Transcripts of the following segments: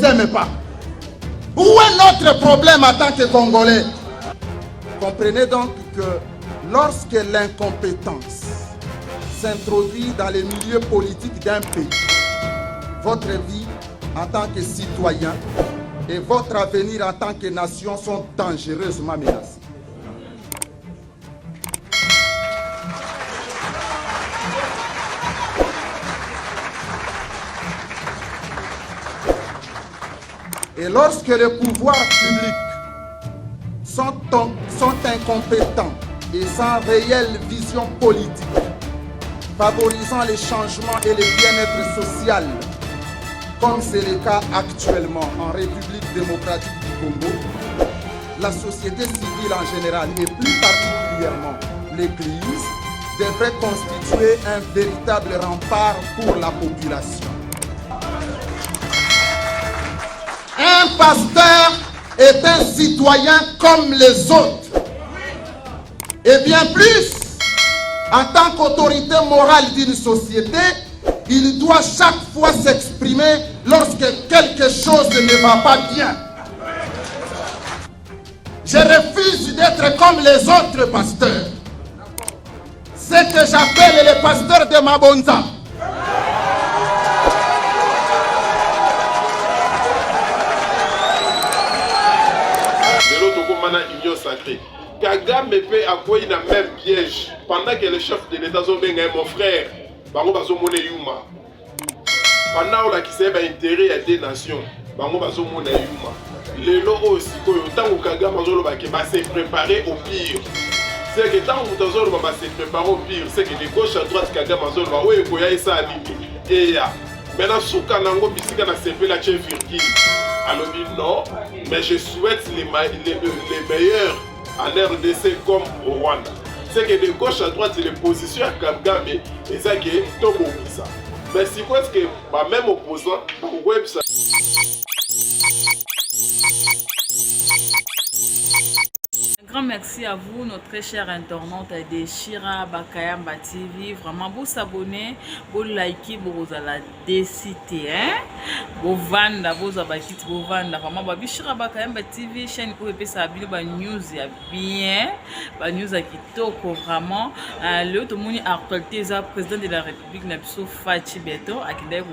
les aime pas. Où est notre problème en tant que Congolais? Comprenez donc que lorsque l'incompétence s'introduit dans les milieux politiques d'un pays, votre vie en tant que citoyen et votre avenir en tant que nation sont dangereusement menacés. Et lorsque les pouvoirs publics sont incompétents et sans réelle vision politique, favorisant les changements et le bien-être social, comme c'est le cas actuellement en République démocratique du Congo, la société civile en général et plus particulièrement l'Église devrait constituer un véritable rempart pour la population. Un pasteur est un citoyen comme les autres. Et bien plus, en tant qu'autorité morale d'une société, il doit chaque fois s'exprimer lorsque quelque chose ne va pas bien. Je refuse d'être comme les autres pasteurs. Ce que j'appelle les pasteurs de Mabonza. Union sacrée. Kagame peut accueillir le même piège pendant que le chef de l'État Zobenga mon frère, Bango Bazomone Yuma. Pendant qu'il y a intérêt à des nations, Bango Bazomone Yuma. Les lots aussi, tant que Kagame va se préparer au pire. C'est que tant que Tazol va se préparer au pire, c'est que de gauche à droite, Kagame va oui, il y a ça à et maintenant, Souka Nango Bisika na CP la chef Virgile. Alors dit non, mais je souhaite les meilleurs en RDC comme au Rwanda. C'est que de gauche à droite, les positions à Kagame, et ça qui est tout bon ça. Mais si quoi est-ce que même opposant, au website. Un grand merci à vous, notre très cher internaute de Chira Bakayamba TV. Vraiment, vous s'abonnez, vous likez, vous allez décider, vous vendez, vous abonnez, vous vendez. Vraiment, Chira Bakayamba TV, chaîne où vous savez ba news bien, ba news qui toko vraiment. Le tout le monde actualité, le président de la République Nabiso Fachi Beto, qui d'ailleurs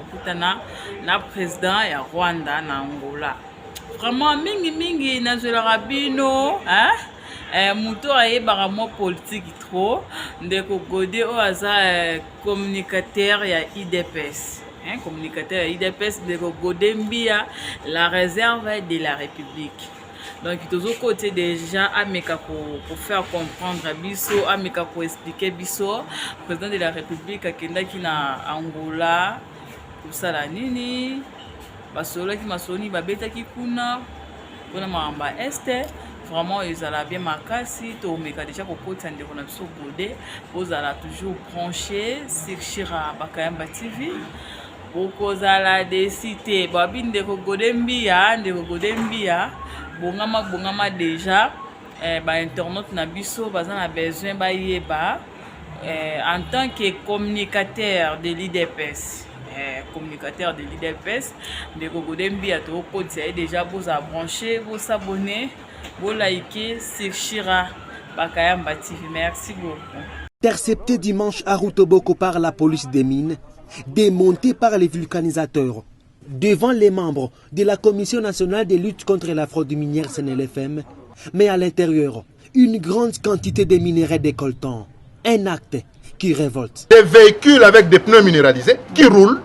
na président ya Rwanda na Angola. Vraiment, mingi na zela rabino, Mouto aye baramo politique trop ndeko Godé o aza communicateur ya IDPS, communicateur ya IDPS ndeko Godé Mbia, la réserve de la République. Donc tous côté déjà ameka pour faire comprendre biso, ameka pour expliquer biso président de la République akenda ki na Angola tout ça la nini basolo ki masoni babeta ki kuna pona mamba este. Vraiment, ils allaient bien makasi, to meka déjà pour côté de on a so Godé, vous allez toujours brancher sur Chira Bakayamba TV. Pour cause à décider, babine de Godé Mbia, bongama déjà, internaute na biso, bazan a besoin ba yeba, en tant que communicateur de l'IDPS. Communicateur de l'IDPS, de Godé Mbia, to côté déjà vous a branché, vous s'abonner. Vous likez sur Chira Bakayamba TV. Merci beaucoup. Intercepté dimanche à Rutoboko par la police des mines, démonté par les vulcanisateurs, devant les membres de la Commission nationale de lutte contre la fraude minière CNLFM, mais à l'intérieur, une grande quantité de minerais décolletants. Un acte qui révolte. Des véhicules avec des pneus minéralisés qui roulent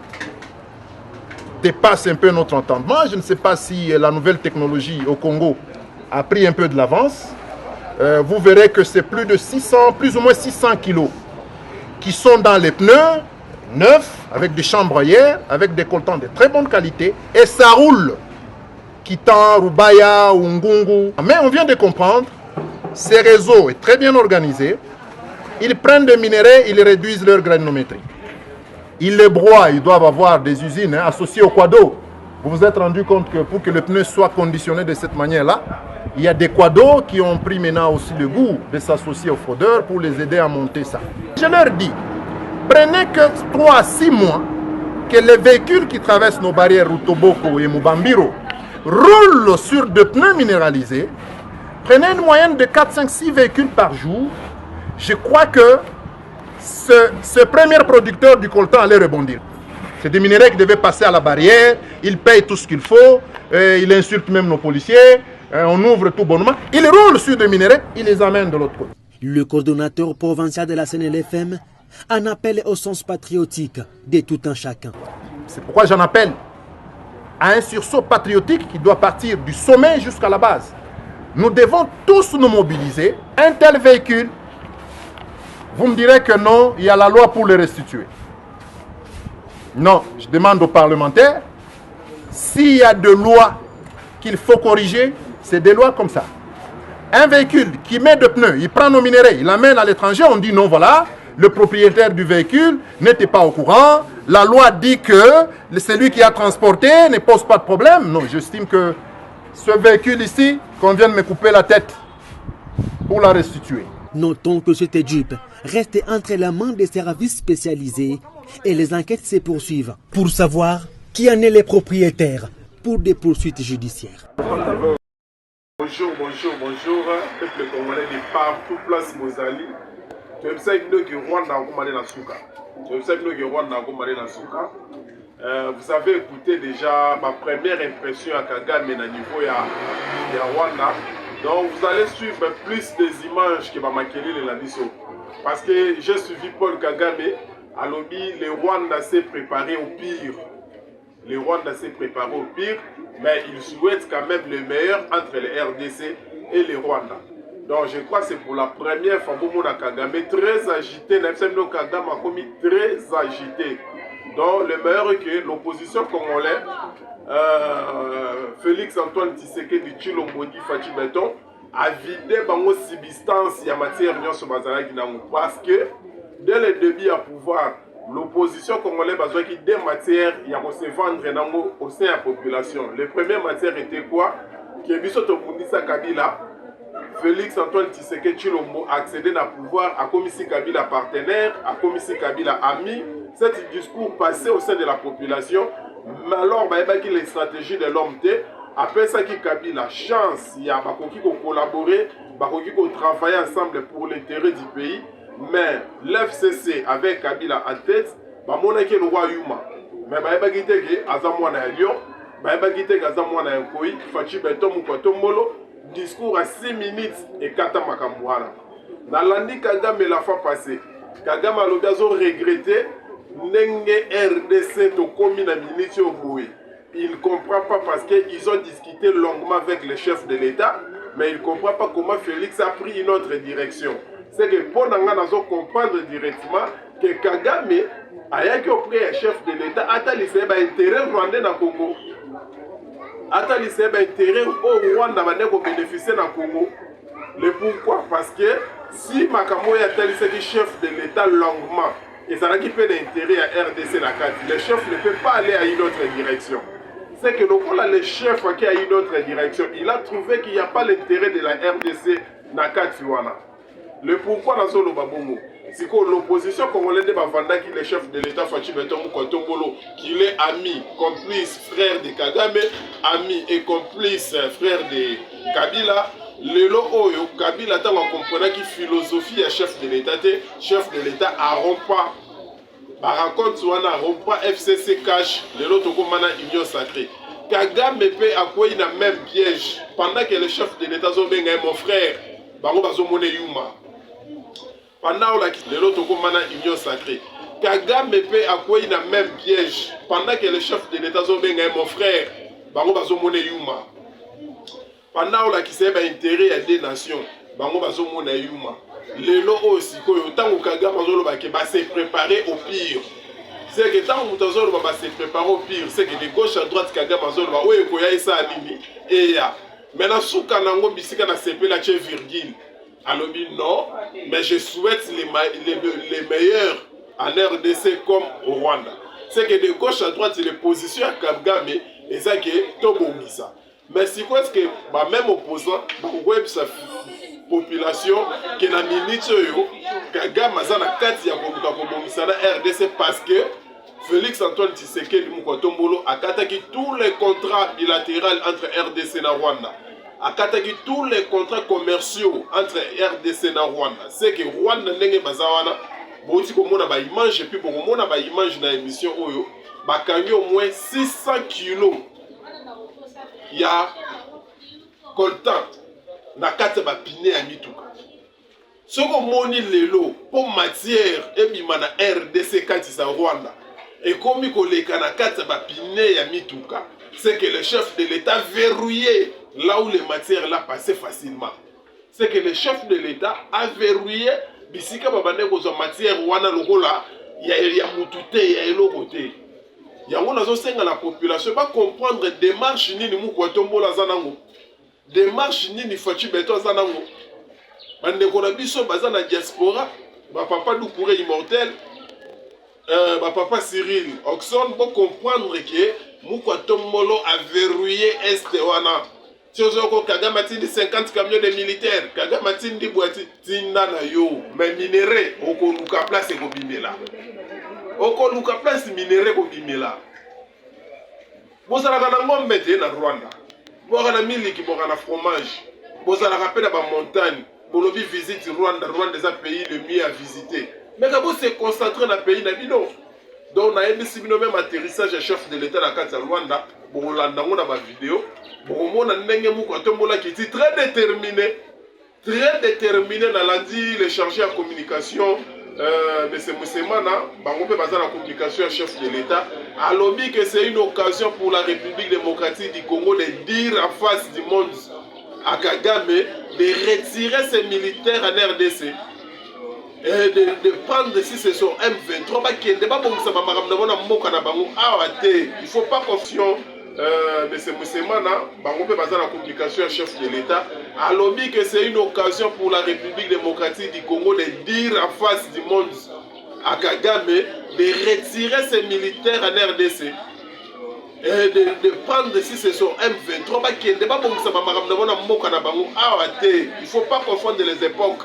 dépassent un peu notre entendement. Je ne sais pas si la nouvelle technologie au Congo a pris un peu de l'avance. Vous verrez que c'est plus ou moins 600 kilos qui sont dans les pneus neufs, avec des chambres ailleurs, avec des coltants de très bonne qualité, et ça roule. Kitan, Rubaya, Ngungu. Mais on vient de comprendre, ces réseaux est très bien organisé. Ils prennent des minerais, ils réduisent leur granulométrie. Ils les broient, ils doivent avoir des usines associées au quado. Vous vous êtes rendu compte que pour que le pneu soit conditionné de cette manière-là, il y a des quados qui ont pris maintenant aussi le goût de s'associer aux fraudeurs pour les aider à monter ça. Je leur dis, prenez que 3 à 6 mois que les véhicules qui traversent nos barrières Rutoboko et Mubambiro roulent sur des pneus minéralisés, prenez une moyenne de 4, 5, 6 véhicules par jour, je crois que ce premier producteur du coltan allait rebondir. C'est des minerais qui devaient passer à la barrière, il paye tout ce qu'il faut, il insulte même nos policiers, on ouvre tout bonnement. Il roule sur des minerais, il les amène de l'autre côté. Le coordonnateur provincial de la CNLFM en appelle au sens patriotique de tout un chacun. C'est pourquoi j'en appelle à un sursaut patriotique qui doit partir du sommet jusqu'à la base. Nous devons tous nous mobiliser. Un tel véhicule, vous me direz que non, il y a la loi pour le restituer. Non, je demande aux parlementaires, s'il y a des lois qu'il faut corriger, c'est des lois comme ça. Un véhicule qui met de pneus, il prend nos minerais, il l'amène à l'étranger, on dit non, voilà, le propriétaire du véhicule n'était pas au courant, la loi dit que celui qui a transporté ne pose pas de problème. Non, j'estime que ce véhicule ici, qu'on vient de me couper la tête pour la restituer. Notons que cette Jeep reste entre les mains des services spécialisés et les enquêtes se poursuivent pour savoir qui en est les propriétaires pour des poursuites judiciaires. Bonjour, peuple congolais de partout, place Mozali. Tu sais que Rwanda a commandé la souka. Vous avez écouté déjà ma première impression à Kagame à niveau de Rwanda. Donc vous allez suivre plus des images que Mamakeli et Laniso. Parce que j'ai suivi Paul Kagame, à l'objet, le Rwanda s'est préparé au pire. Mais il souhaite quand même le meilleur entre le RDC et le Rwanda. Donc je crois que c'est pour la première fois que Mouna Kagame très agité, Kagame a commis très agité. Donc le meilleur est que l'opposition congolaise, Félix Antoine Tshisekedi Tshilombo Fachi Beton, a vidé bango substance en matière de parce que dès le début à pouvoir, l'opposition congolaise a besoin des matières à se vendre au sein de la population. Les premières matières étaient quoi? Que Bisoto Mundisa Kabila, Félix Antoine Tshisekedi Tshilombo a accédé à pouvoir, à Komissi Kabila partenaire, à Komissi Kabila ami. Cet discours passé au sein de la population, mais alors il y a les stratégies de l'homme. Après ça, qui Kabila chance, il y a qui collaborer, qui travailler ensemble pour l'intérêt du pays. Mais l'FCC avec Kabila en tête, il y a le roi Yuma. Mais il y a Azamouana Lyon, il y a Azamouana Nkoi, Fachi Beton Moukotombolo, discours à 6 minutes et 4 Makamouana. Dans l'année Kagame la fois passée, Kagame a regretté Nenge RDC to komi na minute au boui. Il ne comprend pas parce qu'ils ont discuté longuement avec le chef de l'État, mais il ne comprend pas comment Félix a pris une autre direction. C'est que pour nous comprendre directement que Kagame a auprès du chef de l'État a laissé intérêt rwandais dans le Congo. A laissé intérêt au Rwanda pour bénéficier dans le Congo. Le pourquoi? Parce que si Makamoy a laissé le chef de l'État longuement, et ça n'a qui fait d'intérêt à RDC la carte, le chef ne peut pas aller à une autre direction. C'est que le chef qui a une autre direction, il a trouvé qu'il n'y a pas l'intérêt de la RDC dans la carte. Le pourquoi dans le Babongo, c'est que l'opposition congolaise de Bavanda, qui est le chef de l'État, Fachi Beton Moukotombolo, qu'il est ami, complice, frère de Kagame, ami et complice, frère de Kabila. Lelo Oyo, Kabila a compris que philosophie est chef de l'État a rompa. Par contre, on a rompa FCC cash, lelo tokomana union sacrée. Kagame peut accueillir le même piège pendant que le chef de l'État Zobenga est mon frère. Bango bazomone Yuma. Pendant que lelo tokomana union sacrée. Kagame peut accueillir le même piège pendant que le chef de l'État Zobenga est mon frère. Bango bazomone Yuma. Pendant que c'est intérêt à des nations, bango bazomona Yuma. Lelo aussi, tant que Kagame va se préparer au pire. C'est que tant que Mutazolo va se préparer au pire, c'est que de gauche à droite Kagame va ouais koya ça animi et ya. Maintenant souka nango bisika na CP la chef virgule. Alors non, mais je souhaite les meilleurs en RDC comme au Rwanda. C'est que de gauche à droite les positions à Kagame et ça que tobongisa. Mais si quoi est-ce que même opposant, web sa population qui na minute yo Kagame za na kati ya kobuka kobomisa na RDC parce que Félix Antoine Tshisekedi Mukatombolo a attaqué tous les contrats bilatéraux entre RDC et Rwanda. A attaqué tous les contrats commerciaux entre RDC et Rwanda. C'est que Rwanda n'est pas Bazawana. Boti komona ba image et puis komona ba image na émission oyo. Ba kangi au moins 600 kilos. Ya coltan na kati ba piné ya mituka. Soko moni lelo pour matière et bimana RDC kati sa Rwanda. Et comme il koleka na kati ba piné ya mituka, c'est que le chef de l'État verrouillé là où les matières là passaient facilement. C'est que le chef de l'État a verrouillé bisika babane ko matière wana lokola ya mutute ya elokote. Yango nazo senga la population va comprendre démarche nini Mukwatombola zanango. Démarche nini Fachi Beto zanango. Bande ko na biso baza na diaspora, ba papa Doucouré immortel, ba papa Cyril Oxon pour comprendre que Mukwatombola a verrouillé este wana. Tiozoko Kagame atindi 50 camions de militaires, Kagame atindi boîti tinda na yo, mais minéré oko luka place ko bimela. Oko luka place minéré ko bimela. Bozala kana ngombe te na Rwanda. Boka na miliki boka na fromage. Bozala rappela ba montagne, bolobi visite Rwanda, Rwanda est un pays le mieux à visiter. Mais quand vous se concentrer dans le pays na bino. Donc na yebisi bino même atterrissage chef de l'État na kati ya Rwanda, bolanda ngona ba vidéo. Bon, ndenge Mukwatombola qui est très déterminé dans lundi, le chargé en communication, M. Moussemana, Bangombe Bazar en communication, chef de l'État, a lobby que c'est une occasion pour la République démocratique du Congo de dire en face du monde à Kagame de retirer ses militaires en RDC et de prendre si ce sont M23, il ne faut pas confiance. M. Moussemana, Bangombe Bazar en communication, chef de l'État, a lobby que c'est une occasion pour la République démocratique du Congo de dire en face du monde à Kagame de retirer ses militaires en RDC et de prendre si ce sont M23, il ne faut pas confondre les époques.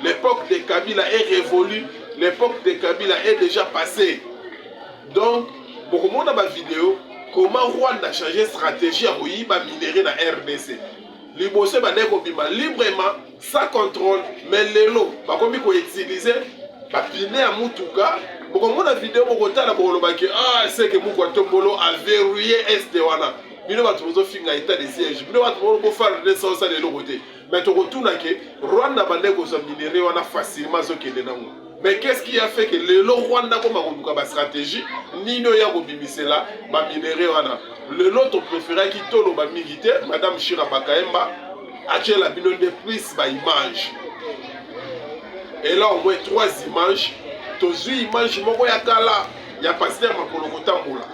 L'époque de Kabila est révolue, l'époque de Kabila est déjà passée. Donc, pour le monde vidéo, comment Rwanda a changé stratégie à Royiba minéré dans RDC. Libosé Baneko Bima librement, sans contrôle, mais les lots, comme il faut utiliser, piné à Mutuka. Pour le monde vidéo, c'est que Mukwatombola a verrouillé Estewana. Bino va trouver finga état de siège. Bino va trouver faire des sens de l'autre côté. Mais tu retournes que Rwanda Baneko a minéré facilement ce qui est dedans. Mais qu'est-ce qui a fait que le Rwanda comme une stratégie, Nino Yago Bimisela, ma minéré wana. Le nôtre préféré qui tolo ba militaire, Madame Chira Bakaemba, a tué la bino de plus ba image. Et là on voit 3 images. Tozu image moko ya kala, ya pasteur Makolo Kotambola.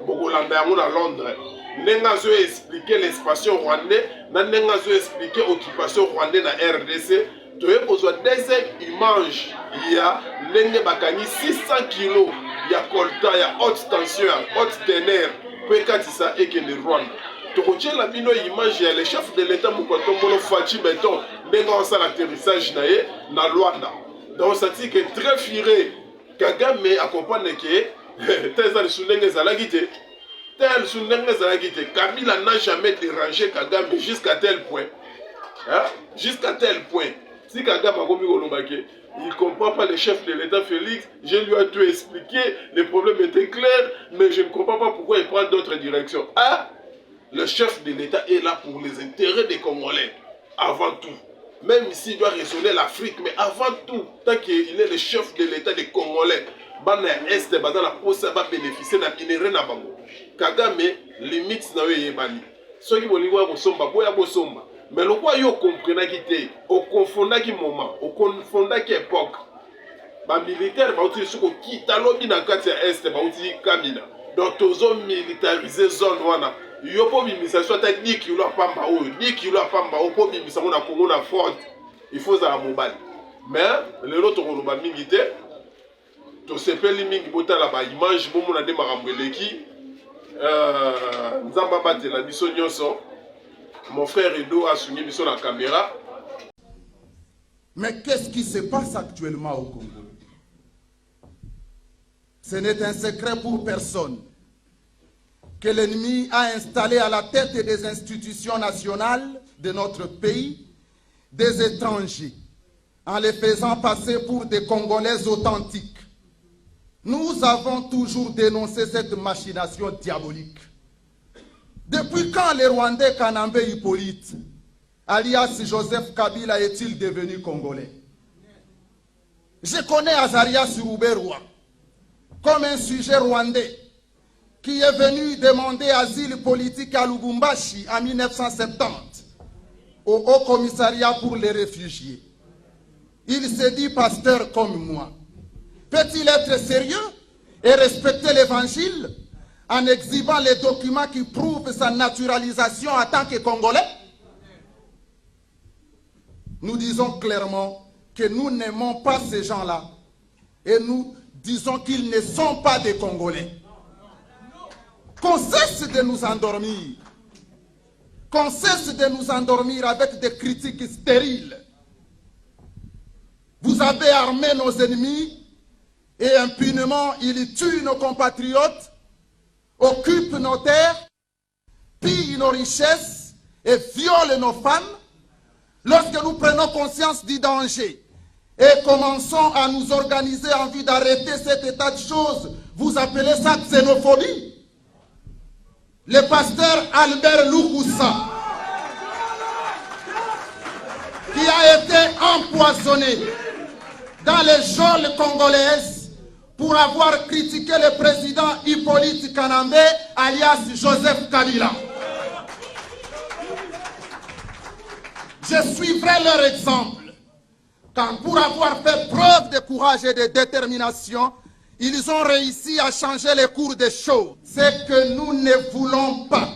Bokolanda yango na Londres. Nenga zo expliquer l'expansion rwandais, nenga zo expliquer occupation rwandais na RDC. Tu as besoin de deuxième image. Il y a 600 kilos. Il y a coltan, il y a haute tension, haute teneur. Puis quand ça est que le Rwanda. Tu retiens la bino image, il y a le chef de l'État Mukwatombola Fachi Beto. Dans l'atterrissage na Rwanda. Donc ça dit que très firé. Kagame accompagne que tel Sunenge Zalagite. Tel Sunenge Zalagite. Kabila n'a jamais dérangé Kagame jusqu'à tel point. Hein? Jusqu'à tel point. Si Kagame a commis au Lombaké, il ne comprend pas le chef de l'État Félix, je lui ai tout expliqué, les problèmes étaient clairs, mais je ne comprends pas pourquoi il prend d'autres directions. Ah, le chef de l'État est là pour les intérêts des Congolais, avant tout. Même s'il doit raisonner l'Afrique, mais avant tout, tant qu'il est le chef de l'État des Congolais, Bana Est, Bana la Poste va bénéficier d'un minéré na bango. Kagame, limite na yebani. Ceux qui vont voir Bosomba, Boya Bosomba. Mais le roi yo comprenait qui était, au confondant qui moment, au confondant qui époque. Les militaires va utiliser ce qui talobi na kati ya est va utiliser Kamina. Donc tous hommes militarisés zone wana. Yo po bimisa soit 10 kilo pamba o, 10 kilo pamba o po bimisa na Congo na forte. Il faut ça mobile. Mais les autres on militaire to sepeli mingi botala ba image bomo na de marambeleki nzamba batela biso nyonso. Mon frère Edo a souligné sur la caméra. Mais qu'est-ce qui se passe actuellement au Congo? Ce n'est un secret pour personne que l'ennemi a installé à la tête des institutions nationales de notre pays des étrangers, en les faisant passer pour des Congolais authentiques. Nous avons toujours dénoncé cette machination diabolique. Depuis quand le Rwandais Kanambe Hippolyte, alias Joseph Kabila, est-il devenu Congolais? Je connais Azarias Ruberwa comme un sujet rwandais qui est venu demander asile politique à Lubumbashi en 1970 au Haut Commissariat pour les réfugiés. Il s'est dit pasteur comme moi. Peut-il être sérieux et respecter l'évangile en exhibant les documents qui prouvent sa naturalisation en tant que Congolais? Nous disons clairement que nous n'aimons pas ces gens-là et nous disons qu'ils ne sont pas des Congolais. Qu'on cesse de nous endormir. Qu'on cesse de nous endormir avec des critiques stériles. Vous avez armé nos ennemis et impunément ils tuent nos compatriotes, occupent nos terres, pillent nos richesses et violent nos femmes. Lorsque nous prenons conscience du danger et commençons à nous organiser en vue d'arrêter cet état de choses, vous appelez ça xénophobie? Le pasteur Albert Lukusa, qui a été empoisonné dans les geôles congolaises pour avoir critiqué le président Hippolyte Kanambe, alias Joseph Kabila. Je suivrai leur exemple, quand pour avoir fait preuve de courage et de détermination, ils ont réussi à changer les cours des choses. Ce que nous ne voulons pas,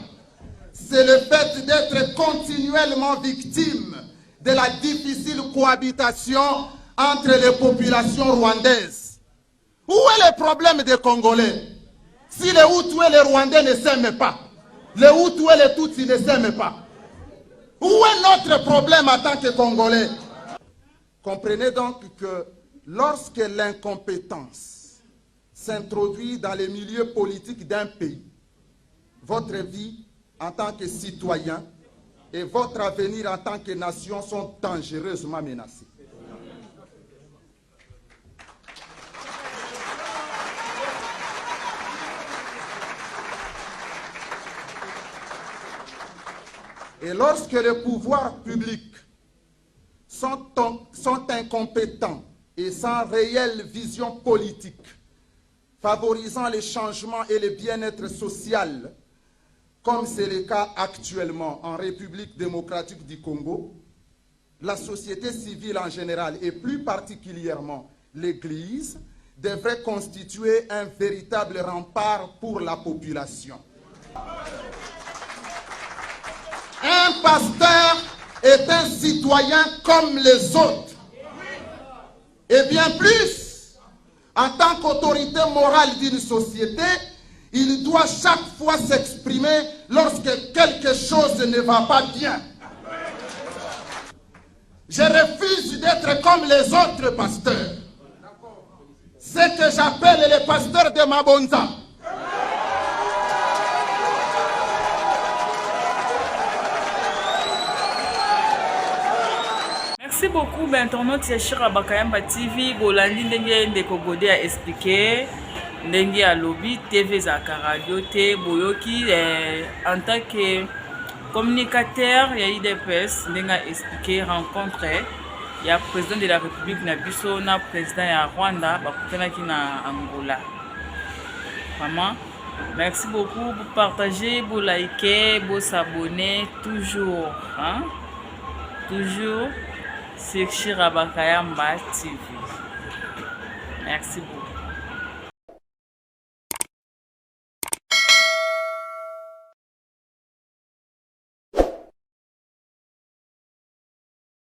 c'est le fait d'être continuellement victimes de la difficile cohabitation entre les populations rwandaises. Où est le problème des Congolais? Si les Hutus et les Rwandais ne s'aiment pas, les Hutus et les Tutsis ne s'aiment pas, où est notre problème en tant que Congolais? Comprenez donc que lorsque l'incompétence s'introduit dans les milieux politiques d'un pays, votre vie en tant que citoyen et votre avenir en tant que nation sont dangereusement menacés. Et lorsque les pouvoirs publics sont incompétents et sans réelle vision politique, favorisant les changements et le bien-être social, comme c'est le cas actuellement en République démocratique du Congo, la société civile en général et plus particulièrement l'Église devrait constituer un véritable rempart pour la population. Un pasteur est un citoyen comme les autres. Et bien plus, en tant qu'autorité morale d'une société, il doit chaque fois s'exprimer lorsque quelque chose ne va pas bien. Je refuse d'être comme les autres pasteurs. Ce que j'appelle les pasteurs de Mabonza. Merci beaucoup, internaute Shira Bakayamba TV. Bolandi ndenge ndeko Godé a expliqué, ndenge a lobby TV Zaka Radio te boyoki en tant que communicateur ya IDPS ndenge a expliqué rencontre ya président de la République na biso na président ya Rwanda bakutanaki na Angola. Vraiment, merci beaucoup pour partager, pour liker, pour s'abonner toujours, hein? Toujours. C'est Shira Bakayamba TV. Merci beaucoup.